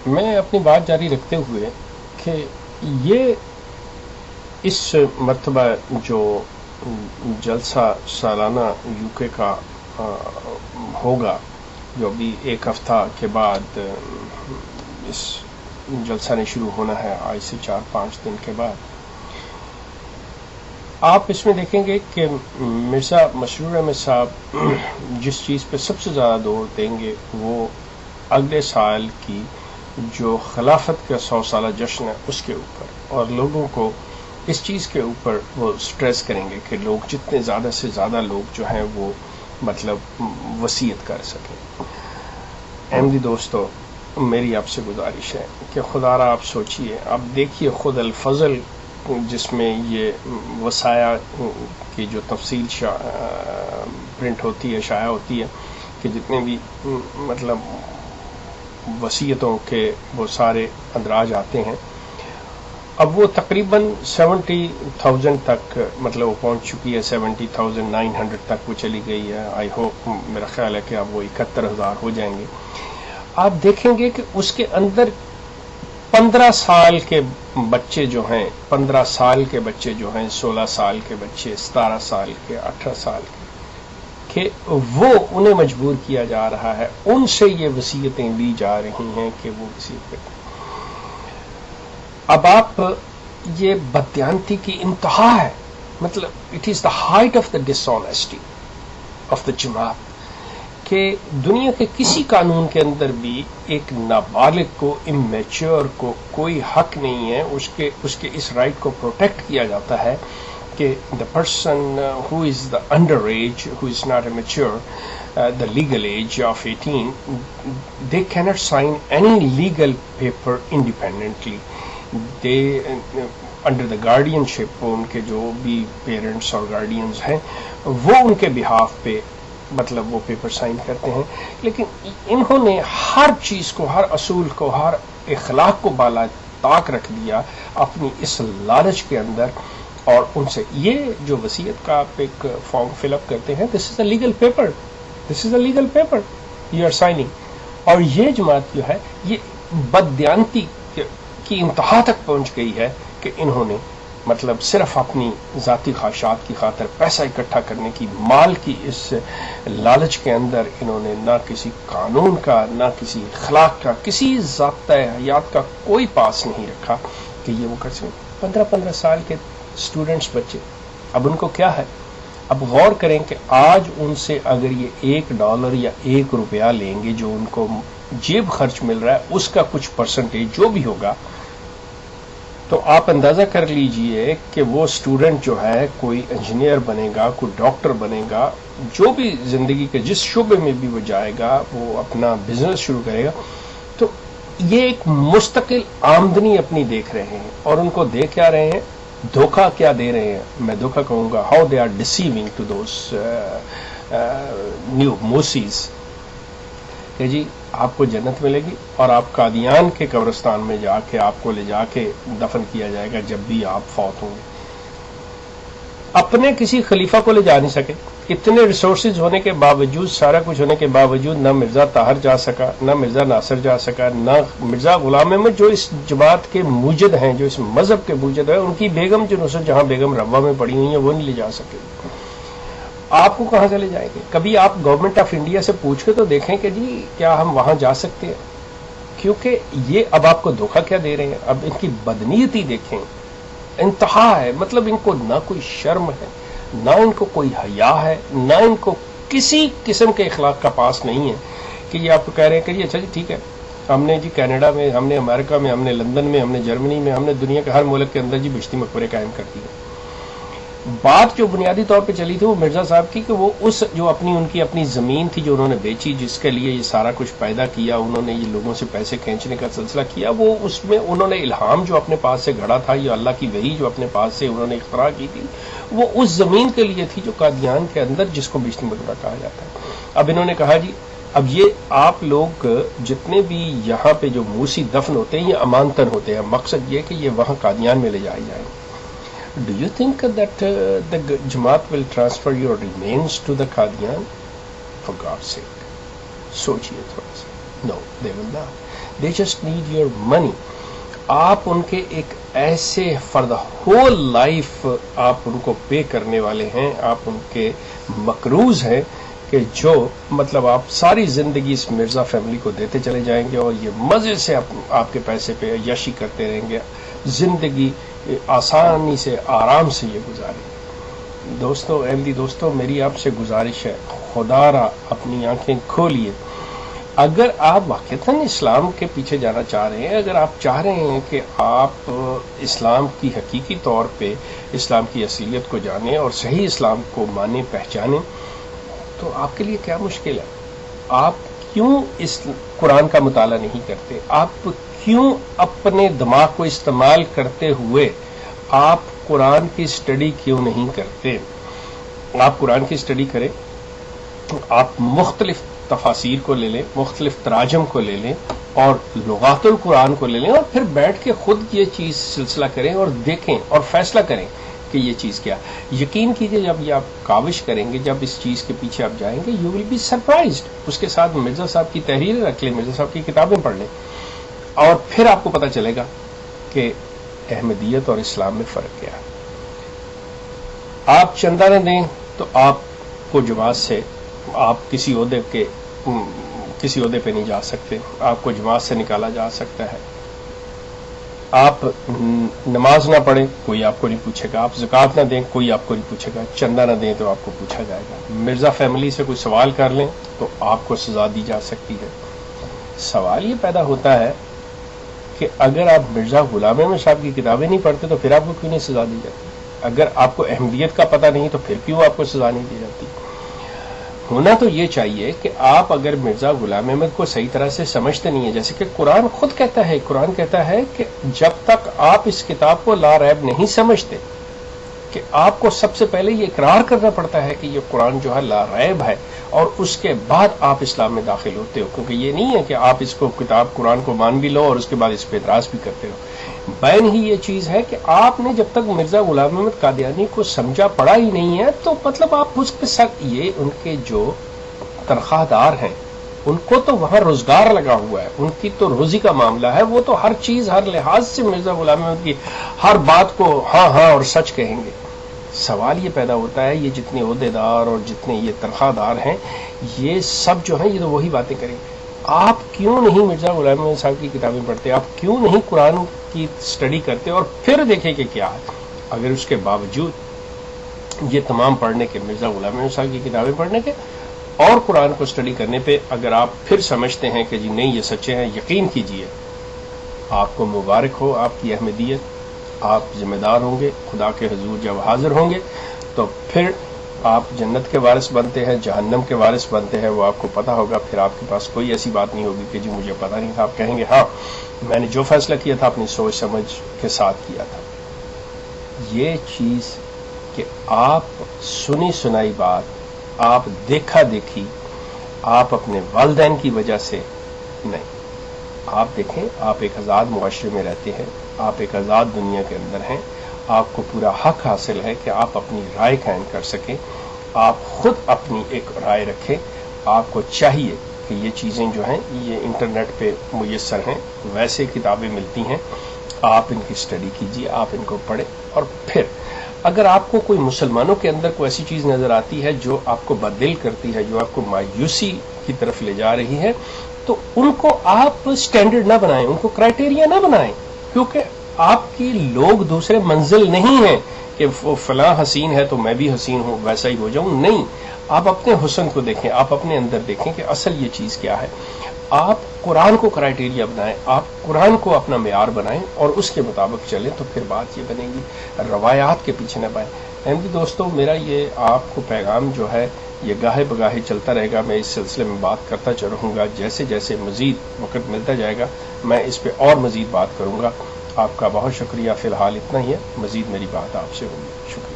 میں اپنی بات جاری رکھتے ہوئے کہ یہ اس مرتبہ جو جلسہ سالانہ یو کے کا ہوگا، جو ابھی ایک ہفتہ کے بعد اس جلسہ نے شروع ہونا ہے، آج سے 4-5 دن کے بعد، آپ اس میں دیکھیں گے کہ مرزا مسرور احمد صاحب جس چیز پہ سب سے زیادہ زور دیں گے وہ اگلے سال کی جو خلافت کا 100 سالہ جشن ہے اس کے اوپر، اور لوگوں کو اس چیز کے اوپر وہ سٹریس کریں گے کہ لوگ جتنے زیادہ سے زیادہ لوگ جو ہیں وہ مطلب وصیت کر سکیں۔ احمدی دوستو، میری آپ سے گزارش ہے کہ خدا را آپ سوچئے، آپ دیکھیے خود الفضل جس میں یہ وصایا کی جو تفصیل پرنٹ ہوتی ہے، شائع ہوتی ہے، کہ جتنے بھی مطلب وصیتوں کے وہ سارے اندراج آتے ہیں، اب وہ تقریباً 70,000 تک مطلب وہ پہنچ چکی ہے، 70,900 تک وہ چلی گئی ہے۔ آئی ہوپ، میرا خیال ہے کہ اب وہ 71,000 ہو جائیں گے۔ آپ دیکھیں گے کہ اس کے اندر 15 سال کے بچے جو ہیں، 15 سال کے بچے جو ہیں، 16 سال کے بچے، 17 سال کے، 18 سال کے، کہ وہ انہیں مجبور کیا جا رہا ہے، ان سے یہ وصیتیں لی جا رہی ہیں کہ وہ وصیت کریں۔ اب آپ یہ بددیانتی کی انتہا ہے، مطلب it is the height of the dishonesty of the جماعت، کہ دنیا کے کسی قانون کے اندر بھی ایک نابالغ کو، امیچور کو کوئی حق نہیں ہے، اس کے اس رائٹ کو پروٹیکٹ کیا جاتا ہے کہ the person who is the under age, who is not a mature, the legal age of 18, they cannot sign any legal paper independently. They under the guardianship، ان کے جو بھی پیرنٹس اور گارڈینز ہیں وہ ان کے بہاف پہ مطلب وہ پیپر سائن کرتے ہیں، لیکن انہوں نے ہر چیز کو، ہر اصول کو، ہر اخلاق کو بالا طاق رکھ دیا اپنی اس لالچ کے اندر، اور ان سے یہ جو وصیت کا آپ ایک فارم فل اپ کرتے ہیں، this is a legal paper, this is a legal paper you are signing, اور یہ جماعت جو ہے یہ بددیانتی کی انتہا تک پہنچ گئی ہے کہ انہوں نے مطلب صرف اپنی ذاتی خواہشات کی خاطر پیسہ اکٹھا کرنے کی، مال کی اس لالچ کے اندر انہوں نے نہ کسی قانون کا، نہ کسی اخلاق کا، کسی ضابطۂ حیات کا کوئی پاس نہیں رکھا کہ یہ وہ کر سکیں۔ 15 سال کے اسٹوڈنٹس بچے، اب ان کو کیا ہے؟ اب غور کریں کہ آج ان سے اگر یہ $1 یا $1 لیں گے جو ان کو جیب خرچ مل رہا ہے، اس کا کچھ پرسنٹیج جو بھی ہوگا، تو آپ اندازہ کر لیجئے کہ وہ اسٹوڈنٹ جو ہے کوئی انجینئر بنے گا، کوئی ڈاکٹر بنے گا، جو بھی زندگی کے جس شعبے میں بھی وہ جائے گا، وہ اپنا بزنس شروع کرے گا، تو یہ ایک مستقل آمدنی اپنی دیکھ رہے ہیں، اور ان کو دیکھ کیا رہے ہیں؟ دھوکہ کیا دے رہے ہیں؟ میں دھوکہ کہوں گا، how they are deceiving to those new Moses, کہ جی آپ کو جنت ملے گی، اور آپ قادیان کے قبرستان میں جا کے آپ کو لے جا کے دفن کیا جائے گا جب بھی آپ فوت ہوں گے۔ اپنے کسی خلیفہ کو لے جا نہیں سکے، اتنے ریسورسز ہونے کے باوجود، سارا کچھ ہونے کے باوجود، نہ مرزا طاہر جا سکا، نہ مرزا ناصر جا سکا، نہ مرزا غلام احمد جو اس جماعت کے موجد ہیں، جو اس مذہب کے موجد ہیں، ان کی بیگم جو نصرت جہاں بیگم روا میں پڑی ہوئی ہیں وہ نہیں لے جا سکے۔ آپ کو کہاں سے لے جائیں گے؟ کبھی آپ گورنمنٹ آف انڈیا سے پوچھ کے تو دیکھیں کہ جی کیا ہم وہاں جا سکتے ہیں؟ کیونکہ یہ اب آپ کو دھوکہ کیا دے رہے ہیں؟ اب ان کی بدنیتی دیکھیں، انتہا ہے، مطلب ان کو نہ کوئی شرم ہے، نہ ان کو کوئی حیا ہے، نہ ان کو کسی قسم کے اخلاق کا پاس نہیں ہے کہ یہ آپ کو کہہ رہے ہیں کہ جی اچھا جی ٹھیک ہے، ہم نے جی کینیڈا میں، ہم نے امریکہ میں، ہم نے لندن میں، ہم نے جرمنی میں، ہم نے دنیا کے ہر ملک کے اندر جی بشتی مقبرے قائم کر دیے۔ بات جو بنیادی طور پہ چلی تھی وہ مرزا صاحب کی کہ وہ اس جو ان کی اپنی زمین تھی جو انہوں نے بیچی، جس کے لیے یہ سارا کچھ پیدا کیا، انہوں نے یہ لوگوں سے پیسے کھینچنے کا سلسلہ کیا، وہ اس میں انہوں نے الہام جو اپنے پاس سے گھڑا تھا، یہ اللہ کی وحی جو اپنے پاس سے انہوں نے اختراع کی تھی، وہ اس زمین کے لیے تھی جو قادیان کے اندر جس کو بشتی مقبرہ کہا جاتا ہے۔ اب انہوں نے کہا جی اب یہ آپ لوگ جتنے بھی یہاں پہ جو موسی دفن ہوتے ہیں یہ امانتن ہوتے ہیں، مقصد یہ کہ یہ وہاں قادیان میں لے جائے جائیں۔ Do you think that the Jamaat will transfer your remains to the Qadian? For God's sake, سوچئے تھوڑا سا۔ No, they will not. They just need your money. آپ ان کے ایک ایسے فار دا ہول لائف آپ ان کو پے کرنے والے ہیں, آپ ان کے مقروض ہیں کہ جو مطلب آپ ساری زندگی اس مرزا فیملی کو دیتے چلے جائیں گے اور یہ مزے سے آپ کے پیسے پہ عیاشی کرتے رہیں گے, زندگی آسانی سے آرام سے یہ گزاریں گے. دوستو, احمدی دوستو, میری آپ سے گزارش ہے, خدا را اپنی آنکھیں کھولیے. اگر آپ واقعتاً اسلام کے پیچھے جانا چاہ رہے ہیں, اگر آپ چاہ رہے ہیں کہ آپ اسلام کی حقیقی طور پہ اسلام کی اصلیت کو جانیں اور صحیح اسلام کو مانیں پہچانیں, تو آپ کے لیے کیا مشکل ہے؟ آپ کیوں اس قرآن کا مطالعہ نہیں کرتے؟ آپ کیوں اپنے دماغ کو استعمال کرتے ہوئے آپ قرآن کی اسٹڈی کیوں نہیں کرتے؟ آپ قرآن کی اسٹڈی کریں, آپ مختلف تفاسیر کو لے لیں, مختلف تراجم کو لے لیں اور لغات القرآن کو لے لیں, اور پھر بیٹھ کے خود یہ چیز سلسلہ کریں اور دیکھیں اور فیصلہ کریں کہ یہ چیز کیا. یقین کیجئے جب یہ آپ کاوش کریں گے, جب اس چیز کے پیچھے آپ جائیں گے, یو ول بی سرپرائزڈ. اس کے ساتھ مرزا صاحب کی تحریریں رکھ لیں, مرزا صاحب کی کتابیں پڑھ لیں, اور پھر آپ کو پتہ چلے گا کہ احمدیت اور اسلام میں فرق کیا ہے. آپ چندہ نہ دیں تو آپ کو جماعت سے, آپ کسی عہدے پہ نہیں جا سکتے, آپ کو جماعت سے نکالا جا سکتا ہے. آپ نماز نہ پڑھیں, کوئی آپ کو نہیں پوچھے گا. آپ زکوٰۃ نہ دیں, کوئی آپ کو نہیں پوچھے گا. چندہ نہ دیں تو آپ کو پوچھا جائے گا. مرزا فیملی سے کوئی سوال کر لیں تو آپ کو سزا دی جا سکتی ہے. سوال یہ پیدا ہوتا ہے کہ اگر آپ مرزا غلام احمد صاحب کی کتابیں نہیں پڑھتے تو پھر آپ کو کیوں نہیں سزا دی جاتی؟ اگر آپ کو احمدیت کا پتہ نہیں تو پھر کیوں آپ کو سزا نہیں دی جاتی؟ ہونا تو یہ چاہیے کہ آپ اگر مرزا غلام احمد کو صحیح طرح سے سمجھتے نہیں ہیں, جیسے کہ قرآن خود کہتا ہے, قرآن کہتا ہے کہ جب تک آپ اس کتاب کو لا ریب نہیں سمجھتے, کہ آپ کو سب سے پہلے یہ اقرار کرنا پڑتا ہے کہ یہ قرآن جو ہے لا ریب ہے, اور اس کے بعد آپ اسلام میں داخل ہوتے ہو. کیونکہ یہ نہیں ہے کہ آپ اس کو کتاب قرآن کو مان بھی لو اور اس کے بعد اس پہ اعتراض بھی کرتے ہو. بین ہی یہ چیز ہے کہ آپ نے جب تک مرزا غلام احمد قادیانی کو سمجھا پڑھا ہی نہیں ہے, تو مطلب آپ اس کے ساتھ, یہ ان کے جو تنخواہ دار ہیں ان کو تو وہاں روزگار لگا ہوا ہے, ان کی تو روزی کا معاملہ ہے, وہ تو ہر چیز ہر لحاظ سے مرزا غلام احمد کی ہر بات کو ہاں ہاں اور سچ کہیں گے. سوال یہ پیدا ہوتا ہے, یہ جتنے عہدے دار اور جتنے یہ تنخواہ دار ہیں, یہ سب جو ہیں یہ تو وہی باتیں کریں. آپ کیوں نہیں مرزا غلام احمد صاحب کی کتابیں پڑھتے؟ آپ کیوں نہیں قرآن کی اسٹڈی کرتے اور پھر دیکھیں کہ کیا ہے؟ اگر اس کے باوجود یہ تمام پڑھنے کے, مرزا غلام احمد صاحب کی کتابیں پڑھنے کے اور قرآن کو اسٹڈی کرنے پہ اگر آپ پھر سمجھتے ہیں کہ جی نہیں یہ سچے ہیں, یقین کیجئے آپ کو مبارک ہو آپ کی احمدیت. آپ ذمہ دار ہوں گے خدا کے حضور, جب حاضر ہوں گے تو پھر آپ جنت کے وارث بنتے ہیں, جہنم کے وارث بنتے ہیں, وہ آپ کو پتا ہوگا. پھر آپ کے پاس کوئی ایسی بات نہیں ہوگی کہ جی مجھے پتا نہیں تھا. آپ کہیں گے ہاں میں نے جو فیصلہ کیا تھا اپنی سوچ سمجھ کے ساتھ کیا تھا. یہ چیز کہ آپ سنی سنائی بات, آپ دیکھا دیکھی, آپ اپنے والدین کی وجہ سے نہیں. آپ دیکھیں, آپ ایک آزاد معاشرے میں رہتے ہیں, آپ ایک آزاد دنیا کے اندر ہیں, آپ کو پورا حق حاصل ہے کہ آپ اپنی رائے قائم کر سکیں, آپ خود اپنی ایک رائے رکھیں. آپ کو چاہیے کہ یہ چیزیں جو ہیں یہ انٹرنیٹ پہ میسر ہیں, ویسے کتابیں ملتی ہیں, آپ ان کی اسٹڈی کیجیے, آپ ان کو پڑھیں. اور پھر اگر آپ کو کوئی مسلمانوں کے اندر کوئی ایسی چیز نظر آتی ہے جو آپ کو بددل کرتی ہے, جو آپ کو مایوسی کی طرف لے جا رہی ہے, تو ان کو آپ سٹینڈرڈ نہ بنائیں, ان کو کرائٹیریا نہ بنائیں. کیونکہ آپ کی لوگ دوسرے منزل نہیں ہیں کہ وہ فلاں حسین ہے تو میں بھی حسین ہوں ویسا ہی ہو جاؤں. نہیں, آپ اپنے حسن کو دیکھیں, آپ اپنے اندر دیکھیں کہ اصل یہ چیز کیا ہے. آپ قرآن کو کرائٹیریا بنائیں, آپ قرآن کو اپنا معیار بنائیں اور اس کے مطابق چلیں, تو پھر بات یہ بنے گی. روایات کے پیچھے نہ پائیں. احمدی دوستوں, میرا یہ آپ کو پیغام جو ہے یہ گاہے بگاہے چلتا رہے گا. میں اس سلسلے میں بات کرتا رہوں گا, جیسے جیسے مزید وقت ملتا جائے گا میں اس پہ اور مزید بات کروں گا. آپ کا بہت شکریہ. فی الحال اتنا ہی ہے, مزید میری بات آپ سے ہوگی. شکریہ.